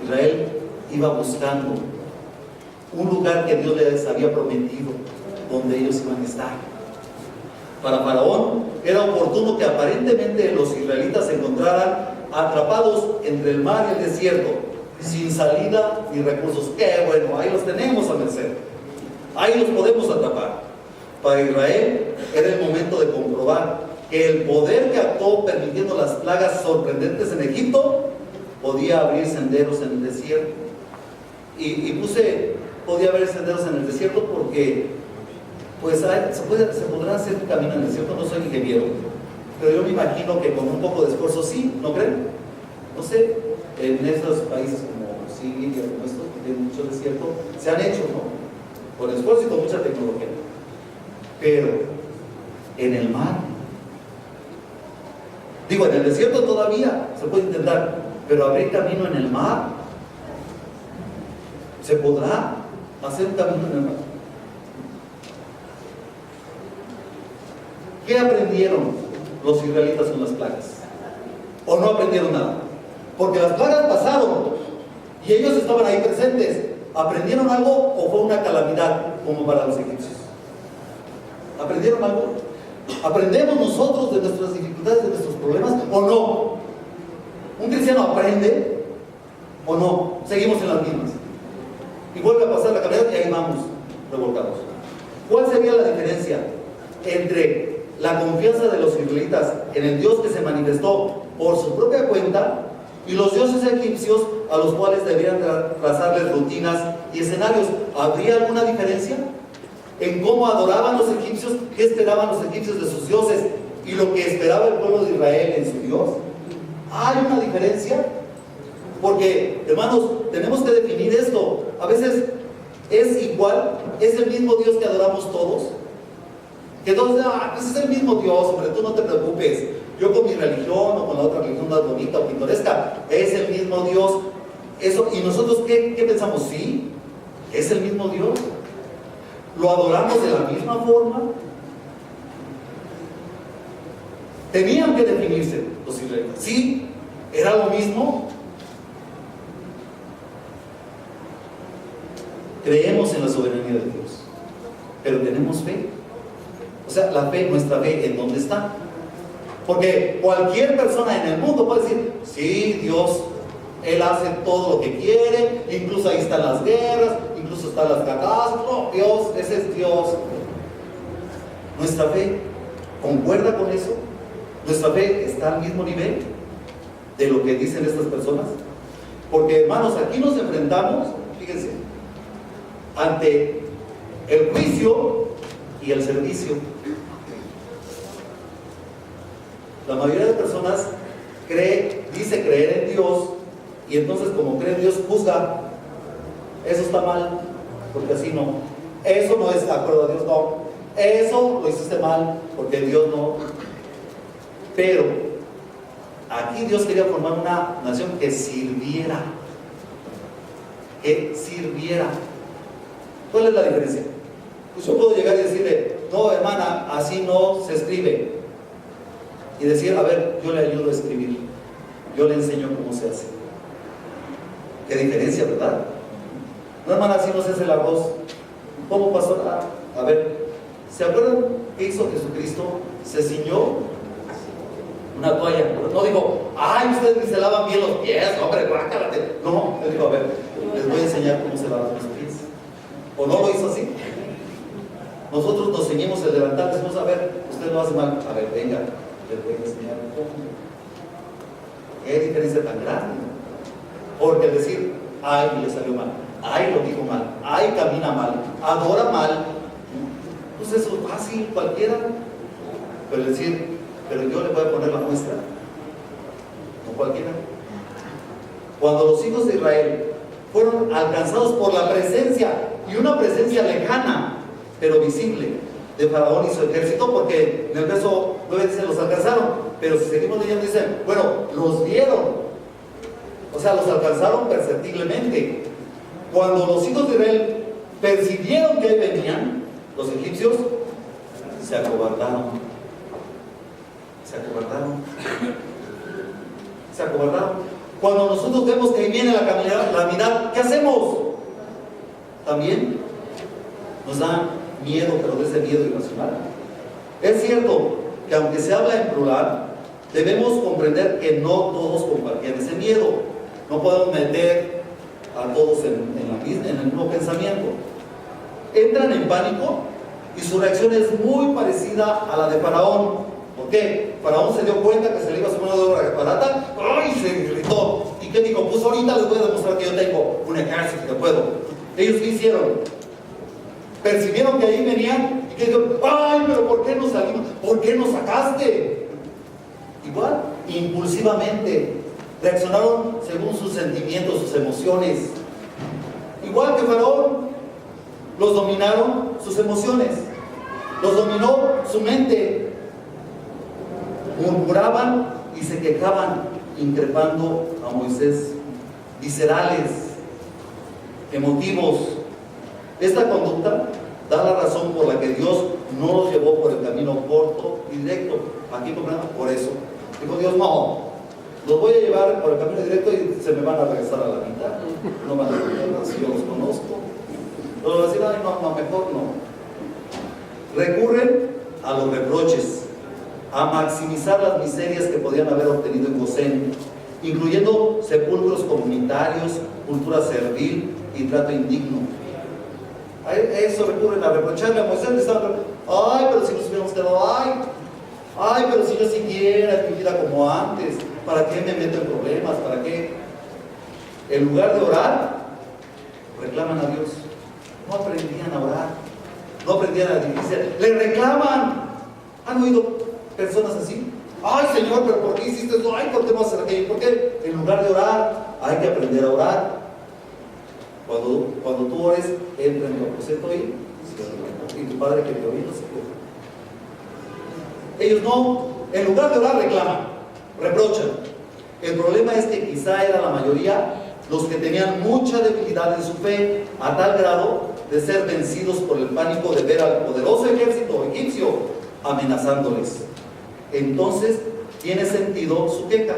Israel iba buscando un lugar que Dios les había prometido, donde ellos iban a estar. Para Faraón era oportuno que aparentemente los israelitas se encontraran atrapados entre el mar y el desierto, sin salida ni recursos. ¡Qué bueno! Ahí los tenemos a merced. Ahí los podemos atrapar. Para Israel era el momento de comprobar que el poder que actuó permitiendo las plagas sorprendentes en Egipto podía abrir senderos en el desierto. Y podía haber senderos en el desierto porque pues se podrá hacer un camino en el desierto. No soy ingeniero, pero yo me imagino que con un poco de esfuerzo sí, ¿no creen? No sé, en estos países como Siria, como estos que tienen mucho desierto, se han hecho, ¿no? Con esfuerzo y con mucha tecnología. Pero en el mar, en el desierto todavía se puede intentar, pero abrir camino en el mar, ¿se podrá hacer un camino en el mar? ¿Qué aprendieron los israelitas con las plagas? ¿O no aprendieron nada? Porque las plagas pasaron y ellos estaban ahí presentes. ¿Aprendieron algo o fue una calamidad como para los egipcios? ¿Aprendieron algo? ¿Aprendemos nosotros de nuestras dificultades, de nuestros problemas o no? ¿Un cristiano aprende o no? Seguimos en las mismas. Y vuelve a pasar la calamidad y ahí vamos revolcados. ¿Cuál sería la diferencia entre la confianza de los israelitas en el Dios que se manifestó por su propia cuenta y los dioses egipcios a los cuales debían trazarles rutinas y escenarios. ¿Habría alguna diferencia en cómo adoraban los egipcios, qué esperaban los egipcios de sus dioses y lo que esperaba el pueblo de Israel en su Dios? ¿Hay una diferencia? Porque, hermanos, tenemos que definir esto. A veces es igual, es el mismo Dios que adoramos todos. Que todos dicen, pues es el mismo Dios, hombre, tú no te preocupes. Yo con mi religión o con la otra religión más bonita o pintoresca, es el mismo Dios. Eso, ¿y nosotros qué pensamos? Sí, es el mismo Dios. ¿Lo adoramos de la misma forma? Tenían que definirse los israelitas. Sí, era lo mismo. Creemos en la soberanía de Dios, pero tenemos fe. O sea, la fe, nuestra fe, ¿en dónde está? Porque cualquier persona en el mundo puede decir, sí, Dios, Él hace todo lo que quiere, incluso ahí están las guerras, incluso están las catástrofes. No, Dios, ese es Dios. ¿Nuestra fe concuerda con eso? ¿Nuestra fe está al mismo nivel de lo que dicen estas personas? Porque, hermanos, aquí nos enfrentamos, fíjense, ante el juicio y el servicio. La mayoría de personas dice creer en Dios, y entonces como cree en Dios, juzga. Eso está mal, porque así no. Eso no es de acuerdo a Dios, no. Eso lo hiciste mal, porque Dios no. Pero aquí Dios quería formar una nación que sirviera. Que sirviera. ¿Cuál es la diferencia? Pues yo puedo llegar y decirle, no, hermana, así no se escribe. Y decir, a ver, yo le ayudo a escribir, yo le enseño cómo se hace. Qué diferencia, ¿verdad? No, hermana, así no se hace el arroz. ¿Cómo pasó? A ver, ¿se acuerdan qué hizo Jesucristo? Se ciñó una toalla. No dijo, ay, ustedes ni se lavan bien los pies, hombre, guácalate. No, él dijo, a ver, les voy a enseñar cómo se lavan los pies. ¿O no lo hizo así? Nosotros nos ceñimos el delantal, decimos, a ver, usted lo hace mal. A ver, venga, les voy a enseñar cómo. ¿Qué diferencia tan grande? Porque el decir, ay, le salió mal, ay, lo dijo mal, ay, camina mal, adora mal, pues eso es fácil, cualquiera. Pero decir, pero yo le voy a poner la muestra, no cualquiera. Cuando los hijos de Israel fueron alcanzados por la presencia, y una presencia lejana, pero visible, de Faraón y su ejército, porque en el verso 9 dice, los alcanzaron, pero si seguimos leyendo dicen, bueno, los vieron. O sea, los alcanzaron perceptiblemente. Cuando los hijos de Israel percibieron que venían los egipcios, se acobardaron. Se acobardaron. Se acobardaron. Cuando nosotros vemos que ahí viene la calamidad, ¿qué hacemos? También nos da miedo, pero de ese miedo irracional. Es cierto que aunque se habla en plural, debemos comprender que no todos compartían ese miedo. No podemos meter a todos en el mismo pensamiento. Entran en pánico y su reacción es muy parecida a la de Faraón. ¿Por qué? Faraón se dio cuenta que se le iba a su mano de obra barata, ¡ay! Se gritó. ¿Y qué dijo? Pues ahorita les voy a demostrar que yo tengo un ejército que puedo. ¿Ellos qué hicieron? Percibieron que ahí venían y que dijeron, ¡ay, pero por qué no salimos! ¿Por qué nos sacaste? Igual, impulsivamente reaccionaron según sus sentimientos, sus emociones. Igual que Faraón, los dominaron sus emociones, los dominó su mente. Murmuraban y se quejaban, increpando a Moisés, viscerales, emotivos. Esta conducta da la razón por la que Dios no los llevó por el camino corto y directo. Aquí por eso dijo Dios, no, los voy a llevar por el camino directo y se me van a regresar a la mitad. No van a entender si yo los conozco. No van a decir, ay, no, mejor no. Recurren a los reproches, a maximizar las miserias que podían haber obtenido en Gosén, incluyendo sepulcros comunitarios, cultura servil y trato indigno. A eso recurren, a reprocharle a Moisés. Ay, pero si nos hubiéramos quedado, ay, Ay, pero si yo siguiera mi vida como antes, ¿para qué me meto en problemas? ¿Para qué? En lugar de orar, reclaman a Dios. No aprendían a orar, no aprendían a dirigirse, le reclaman. ¿Han oído personas así? Ay, Señor, pero ¿por qué hiciste eso? Ay, ¿por qué no hacer aquello? ¿Por qué? En lugar de orar, hay que aprender a orar. Cuando tú ores, entra en tu aposento y tu Padre que te oye no se queja. Ellos no, en lugar de orar, reclaman, reprochan. El problema es que quizá era la mayoría los que tenían mucha debilidad en su fe, a tal grado de ser vencidos por el pánico de ver al poderoso ejército egipcio amenazándoles. Entonces tiene sentido su queja.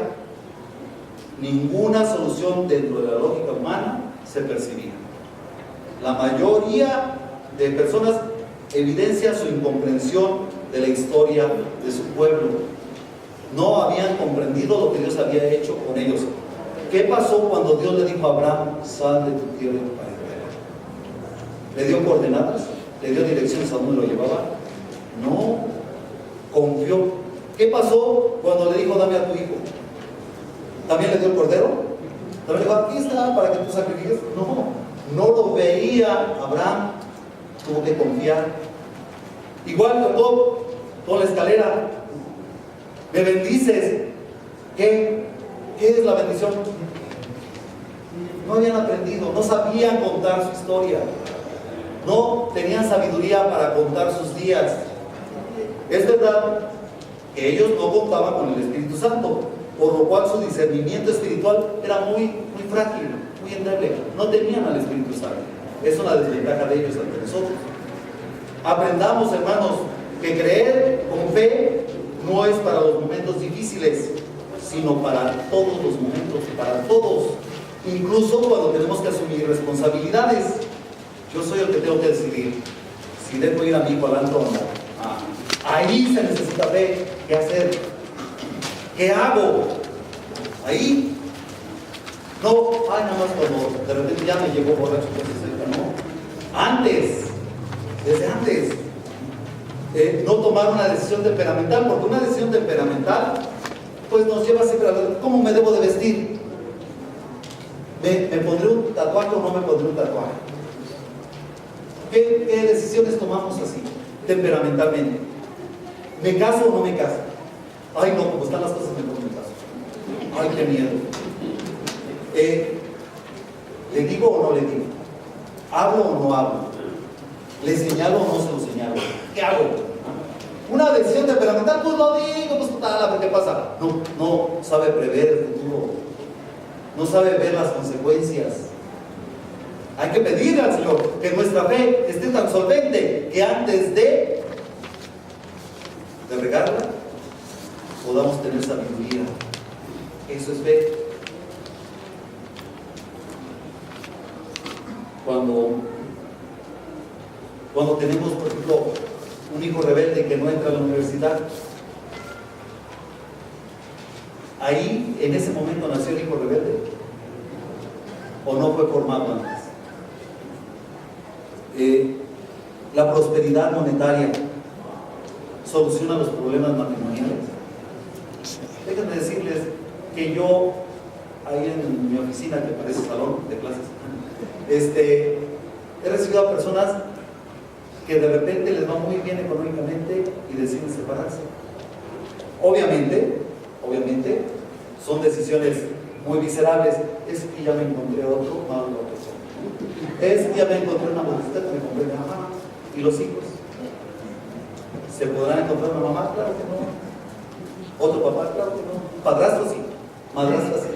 Ninguna solución dentro de la lógica humana se percibía. La mayoría de personas evidencia su incomprensión de la historia de su pueblo. No habían comprendido lo que Dios había hecho con ellos. ¿Qué pasó cuando Dios le dijo a Abraham, sal de tu tierra y tu parentela? ¿Le dio coordenadas? ¿Le dio direcciones a dónde lo llevaba? No, confió. ¿Qué pasó cuando le dijo, dame a tu hijo? ¿También le dio el cordero? ¿También le dijo, aquí está para que tú sacrifiques? No lo veía Abraham, tuvo que confiar. Igual Jacob, toda la escalera, me bendices. ¿Qué es la bendición? No habían aprendido, no sabían contar su historia, no tenían sabiduría para contar sus días. Es verdad que ellos no contaban con el Espíritu Santo, por lo cual su discernimiento espiritual era muy frágil, muy endeble. No tenían al Espíritu Santo. Es una desventaja de ellos ante nosotros. Aprendamos, hermanos, que creer con fe no es para los momentos difíciles, sino para todos los momentos, para todos, incluso cuando tenemos que asumir responsabilidades. Yo soy el que tengo que decidir si dejo ir a mi hijo al antro o no. Ahí se necesita fe. ¿Qué hacer? ¿Qué hago? Ahí. No, nada más cuando de repente ya me llegó borracho, no. Antes, desde antes. No tomar una decisión temperamental, porque una decisión temperamental pues nos lleva siempre a ver cómo me debo de vestir. ¿Me pondré un tatuaje o no me pondré un tatuaje? ¿Qué decisiones tomamos así, temperamentalmente? ¿Me caso o no me caso? Ay, no, como están las cosas, mejor me caso. Ay, qué miedo. ¿Le digo o no le digo? ¿Hablo o no hablo? ¿Le señalo o no se lo señalo? ¿Qué hago? Una decisión temperamental, pues lo digo, pues tal, a ver qué pasa. No sabe prever el futuro, no sabe ver las consecuencias. Hay que pedirle al Señor que nuestra fe esté tan solvente que antes de regarla podamos tener sabiduría. Eso es fe. Cuando tenemos, por ejemplo, un hijo rebelde que no entra a la universidad, ahí, en ese momento, nació el hijo rebelde, o no fue formado antes. La prosperidad monetaria soluciona los problemas matrimoniales. Déjenme decirles que yo, ahí en mi oficina, que parece salón de clases, he recibido a personas que de repente les va muy bien económicamente y deciden separarse. Obviamente, son decisiones muy miserables. Es que ya me encontré otro, más otra persona. Es que ya me encontré una motocicleta, me compré mi mamá. ¿Y los hijos? ¿Se podrán encontrar una mamá? Claro que no. ¿Otro papá? Claro que no. Padrastro sí, madrastra sí,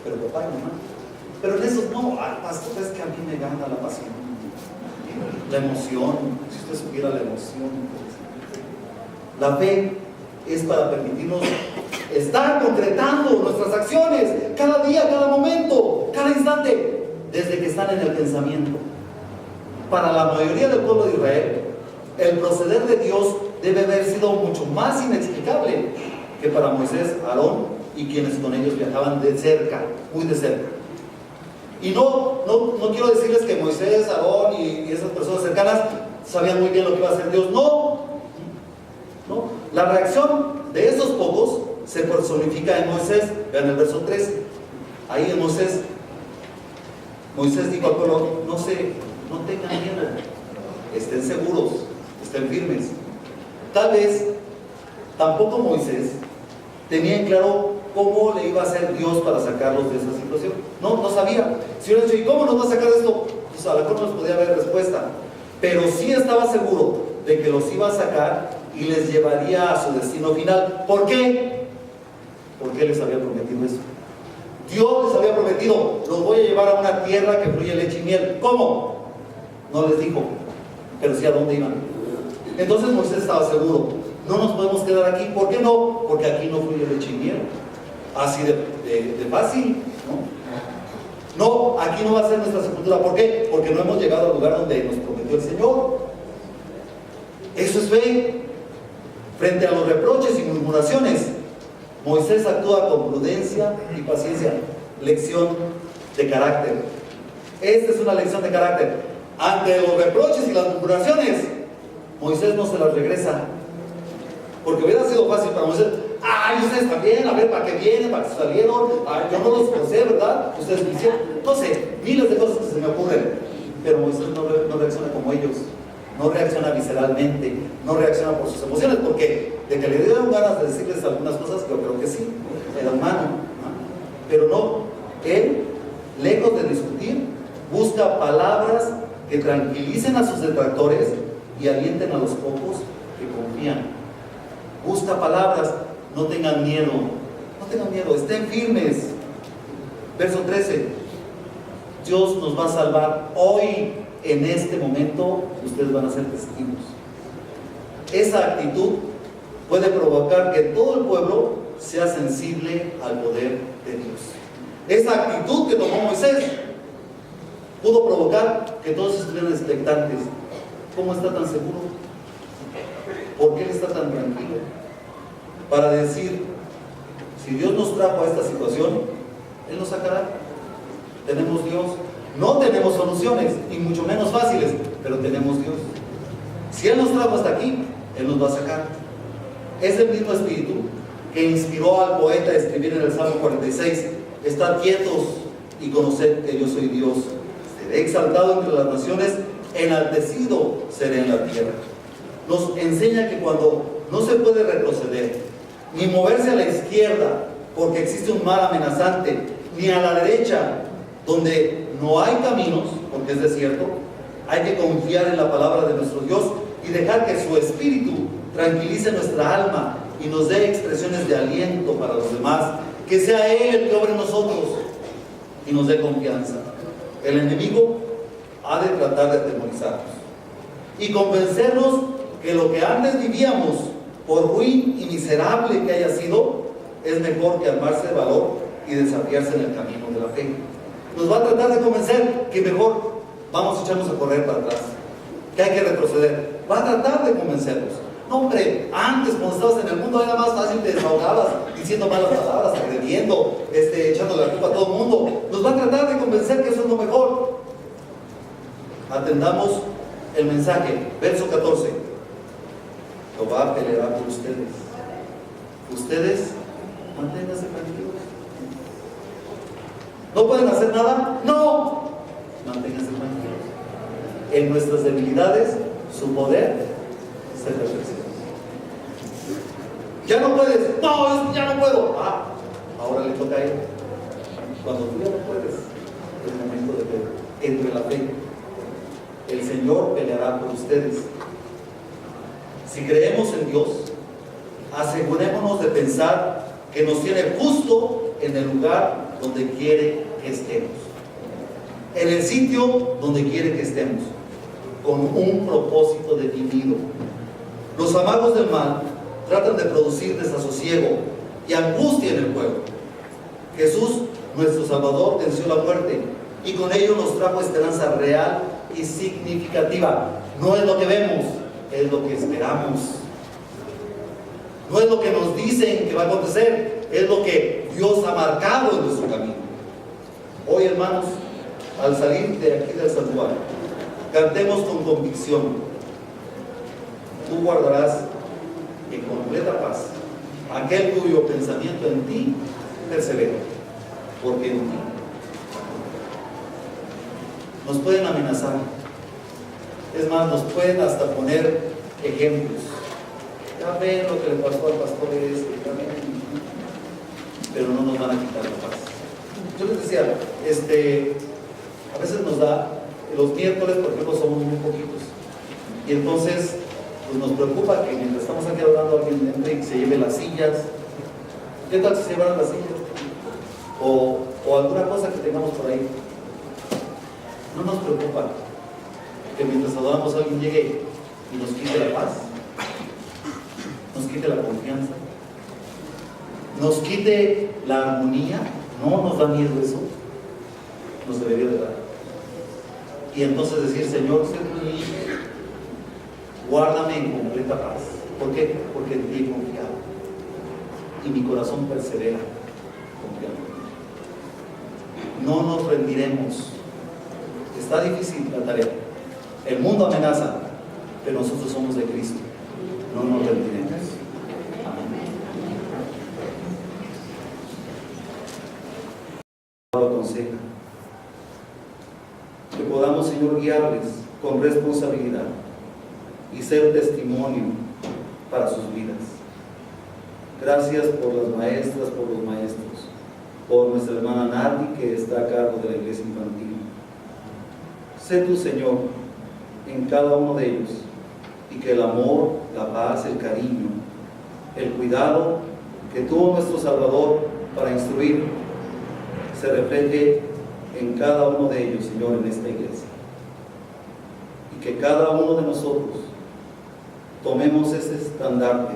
pero papá y mamá. Pero en esos no, pastor, es que a mí me gana la pasión, la emoción. Si usted supiera la emoción. La fe es para permitirnos estar concretando nuestras acciones cada día, cada momento, cada instante, desde que están en el pensamiento. Para la mayoría del pueblo de Israel, el proceder de Dios debe haber sido mucho más inexplicable que para Moisés, Aarón y quienes con ellos viajaban de cerca, muy de cerca. Y no quiero decirles que Moisés, Aarón y esas personas cercanas sabían muy bien lo que iba a hacer Dios. No. La reacción de esos pocos se personifica en Moisés. Vean el verso 13. Ahí en Moisés dijo al pueblo: no tengan miedo, estén seguros, estén firmes. Tal vez tampoco Moisés tenía en claro cómo le iba a hacer Dios para sacarlos de esa situación. No sabía. Si hubiera dicho: ¿y cómo nos va a sacar de esto? Pues a lo mejor no nos podía haber respuesta. Pero sí estaba seguro de que los iba a sacar y les llevaría a su destino final. ¿Por qué? Porque Él les había prometido eso. Dios les había prometido: los voy a llevar a una tierra que fluye leche y miel. ¿Cómo? No les dijo, pero sí a dónde iban. Entonces Moisés estaba seguro: no nos podemos quedar aquí. ¿Por qué no? Porque aquí no fluye leche y miel. Así de fácil, ¿no? No, aquí no va a ser nuestra sepultura. ¿Por qué? Porque no hemos llegado al lugar donde nos prometió el Señor. Eso es fe. Frente a los reproches y murmuraciones, Moisés actúa con prudencia y paciencia. Lección de carácter. Esta es una lección de carácter. Ante los reproches y las murmuraciones, Moisés no se las regresa. Porque hubiera sido fácil para Moisés: ay, ustedes también, a ver, ¿para qué vienen? ¿Para qué salieron? Ay, yo no los conocé, ¿verdad? Ustedes me hicieron, no sé, miles de cosas que se me ocurren. Pero Moisés no reacciona como ellos. No reacciona visceralmente, no reacciona por sus emociones, porque de que le dieron ganas de decirles algunas cosas, yo creo que sí, era humano, ¿no? Pero no, él, lejos de discutir, busca palabras que tranquilicen a sus detractores y alienten a los pocos que confían. Busca palabras: no tengan miedo, estén firmes. Verso 13: Dios nos va a salvar hoy. En este momento ustedes van a ser testigos. Esa actitud puede provocar que todo el pueblo sea sensible al poder de Dios. Esa actitud que tomó Moisés pudo provocar que todos estuvieran expectantes. ¿Cómo está tan seguro? ¿Por qué él está tan tranquilo? Para decir: si Dios nos trajo a esta situación, Él nos sacará. Tenemos Dios. No tenemos soluciones, y mucho menos fáciles, pero tenemos Dios. Si Él nos trajo hasta aquí, Él nos va a sacar. Es el mismo espíritu que inspiró al poeta a escribir en el Salmo 46: estad quietos y conoced que yo soy Dios. Seré exaltado entre las naciones, enaltecido seré en la tierra. Nos enseña que cuando no se puede retroceder, ni moverse a la izquierda, porque existe un mar amenazante, ni a la derecha, donde no hay caminos, porque es desierto, hay que confiar en la palabra de nuestro Dios y dejar que su espíritu tranquilice nuestra alma y nos dé expresiones de aliento para los demás. Que sea Él el que obre en nosotros y nos dé confianza. El enemigo ha de tratar de atemorizarnos y convencernos que lo que antes vivíamos, por ruin y miserable que haya sido, es mejor que armarse de valor y desafiarse en el camino de la fe. Nos va a tratar de convencer que mejor vamos a echarnos a correr para atrás, que hay que retroceder. Va a tratar de convencernos. No, hombre, antes cuando estabas en el mundo era más fácil, te desahogabas diciendo malas palabras, agrediendo, echando la culpa a todo el mundo. Nos va a tratar de convencer que eso es lo mejor. Atendamos el mensaje, verso 14. Jehová peleará por ustedes. Ustedes manténganse tranquilos. ¿No pueden hacer nada? No. Manténganse tranquilos. En nuestras debilidades, su poder se perfecciona. Ya no puedes. No, ya no puedo. Ahora le toca a Él. Cuando tú ya no puedes, es el momento de que entre la fe. El Señor peleará por ustedes. Si creemos en Dios, asegurémonos de pensar que nos tiene justo en el lugar donde quiere que estemos, en el sitio donde quiere que estemos, con un propósito definido. Los amagos del mal tratan de producir desasosiego y angustia en el pueblo. Jesús, nuestro Salvador, venció la muerte y con ello nos trajo esperanza real y significativa. No es lo que vemos, es lo que esperamos. No es lo que nos dicen que va a acontecer, es lo que Dios ha marcado en nuestro camino. Hoy, hermanos, al salir de aquí del santuario, cantemos con convicción: tú guardarás en completa paz aquel cuyo pensamiento en ti persevera, porque en ti nos pueden amenazar, es más, nos pueden hasta poner ejemplos. Ya ven lo que le pasó al pastor ya ven, pero no nos van a quitar la paz. Yo les decía, a veces nos da, los miércoles por ejemplo somos muy poquitos, y entonces pues nos preocupa que mientras estamos aquí hablando alguien entre y se lleve las sillas. ¿Qué tal si se llevan las sillas? O alguna cosa que tengamos por ahí. No nos preocupa que mientras adoramos alguien llegue y nos quite la paz, nos quite la confianza, nos quite la armonía. No nos da miedo eso, nos debería de dar. Y entonces decir, Señor, sé tú mi hijo, guárdame en completa paz. ¿Por qué? Porque en ti he confiado y mi corazón persevera confiando. No nos rendiremos. Está difícil la tarea. El mundo amenaza, pero nosotros somos de Cristo. No nos rendiremos. Amén. Lo aconseja que podamos, Señor, guiarles con responsabilidad y ser testimonio para sus vidas. Gracias por las maestras, por los maestros, por nuestra hermana Nati, que está a cargo de la iglesia infantil. Sé tú, Señor, en cada uno de ellos, y que el amor, la paz, el cariño, el cuidado que tuvo nuestro Salvador para instruir, se refleje en cada uno de ellos, Señor, en esta iglesia. Y que cada uno de nosotros tomemos ese estandarte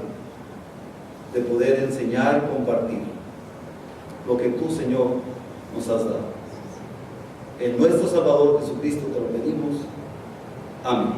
de poder enseñar y compartir lo que tú, Señor, nos has dado. En nuestro Salvador Jesucristo te lo pedimos. Amén.